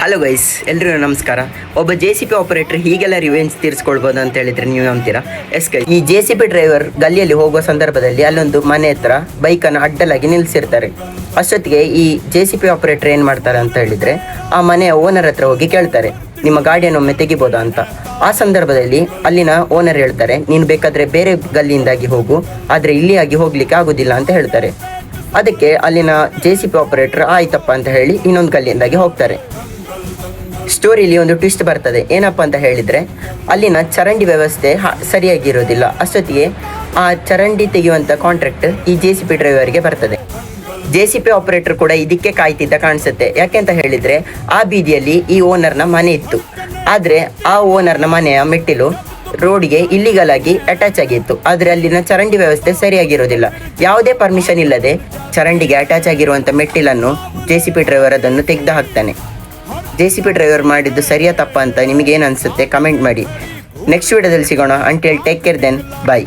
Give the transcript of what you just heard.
Hello guys, ಎಲ್ರಿಗೂ ನಮಸ್ಕಾರ. ಒಬ್ಬ JCB ಆಪರೇಟರ್ ಹೀಗೆಲ್ಲ ರಿವೆಂಜ್ ತೀರಿಸ್ಕೊಳ್ಬೋದು ಅಂತ ಹೇಳಿದ್ರೆ ನೀವು ನಂಬ್ತೀರಾ? ಎಸ್ ಗೈಸ್, ಈ JCB ಡ್ರೈವರ್ ಗಲ್ಲಿಯಲ್ಲಿ ಹೋಗುವ ಸಂದರ್ಭದಲ್ಲಿ ಅಲ್ಲೊಂದು ಮನೆ ಹತ್ರ ಬೈಕನ್ನು ಅಡ್ಡಲಾಗಿ ನಿಲ್ಲಿಸಿರ್ತಾರೆ. ಅಷ್ಟೊತ್ತಿಗೆ ಈ JCB ಆಪರೇಟರ್ ಏನು ಮಾಡ್ತಾರೆ ಅಂತ ಹೇಳಿದ್ರೆ ಆ ಮನೆಯ ಓನರ್ ಹತ್ರ ಹೋಗಿ ಕೇಳ್ತಾರೆ, ನಿಮ್ಮ ಗಾಡಿಯನ್ನು ಒಮ್ಮೆ ತೆಗಿಬೋದಾ ಅಂತ. ಆ ಸಂದರ್ಭದಲ್ಲಿ ಅಲ್ಲಿನ ಓನರ್ ಹೇಳ್ತಾರೆ, ನೀನು ಬೇಕಾದರೆ ಬೇರೆ ಗಲ್ಲಿಯಿಂದಾಗಿ ಹೋಗು, ಆದರೆ ಇಲ್ಲಿಯಾಗಿ ಹೋಗ್ಲಿಕ್ಕೆ ಆಗೋದಿಲ್ಲ ಅಂತ ಹೇಳ್ತಾರೆ. ಅದಕ್ಕೆ ಅಲ್ಲಿನ JCB ಆಪರೇಟರ್ ಆಯ್ತಪ್ಪ ಅಂತ ಹೇಳಿ ಇನ್ನೊಂದು ಗಲ್ಲಿಯಿಂದಾಗಿ ಹೋಗ್ತಾರೆ. ಸ್ಟೋರಿಲಿ ಒಂದು ಟ್ವಿಸ್ಟ್ ಬರ್ತದೆ. ಏನಪ್ಪ ಅಂತ ಹೇಳಿದರೆ ಅಲ್ಲಿನ ಚರಂಡಿ ವ್ಯವಸ್ಥೆ ಸರಿಯಾಗಿರೋದಿಲ್ಲ. ಅಷ್ಟೊತ್ತಿಗೆ ಆ ಚರಂಡಿ ತೆಗೆಯುವಂಥ ಕಾಂಟ್ರಾಕ್ಟ್ ಈ JCB ಡ್ರೈವರ್ಗೆ ಬರ್ತದೆ. JCB ಆಪರೇಟರ್ ಕೂಡ ಇದಕ್ಕೆ ಕಾಯ್ತಿದ್ದ ಕಾಣಿಸುತ್ತೆ. ಯಾಕೆ ಅಂತ ಹೇಳಿದರೆ ಆ ಬೀದಿಯಲ್ಲಿ ಈ ಓನರ್ನ ಮನೆ ಇತ್ತು. ಆದರೆ ಆ ಓನರ್ನ ಮನೆಯ ಮೆಟ್ಟಿಲು ರೋಡ್ಗೆ ಇಲ್ಲಿಗಲ್ ಆಗಿ ಅಟ್ಯಾಚ್ ಆಗಿತ್ತು. ಆದರೆ ಅಲ್ಲಿನ ಚರಂಡಿ ವ್ಯವಸ್ಥೆ ಸರಿಯಾಗಿರೋದಿಲ್ಲ. ಯಾವುದೇ ಪರ್ಮಿಷನ್ ಇಲ್ಲದೆ ಚರಂಡಿಗೆ ಅಟ್ಯಾಚ್ ಆಗಿರುವಂಥ ಮೆಟ್ಟಿಲನ್ನು JCB ಡ್ರೈವರ್ ಅದನ್ನು ತೆಗೆದು ಹಾಕ್ತಾನೆ. JCB ಡ್ರೈವರ್ ಮಾಡಿದ್ದು ಸರಿಯಾ ತಪ್ಪ ಅಂತ ನಿಮಗೇನು ಅನಿಸುತ್ತೆ ಕಮೆಂಟ್ ಮಾಡಿ. ನೆಕ್ಸ್ಟ್ ವಿಡಿಯೋದಲ್ಲಿ ಸಿಗೋಣ. ಅಂಟಿಲ್ ಟೇಕ್ ಕೇರ್, ದೆನ್ ಬಾಯ್.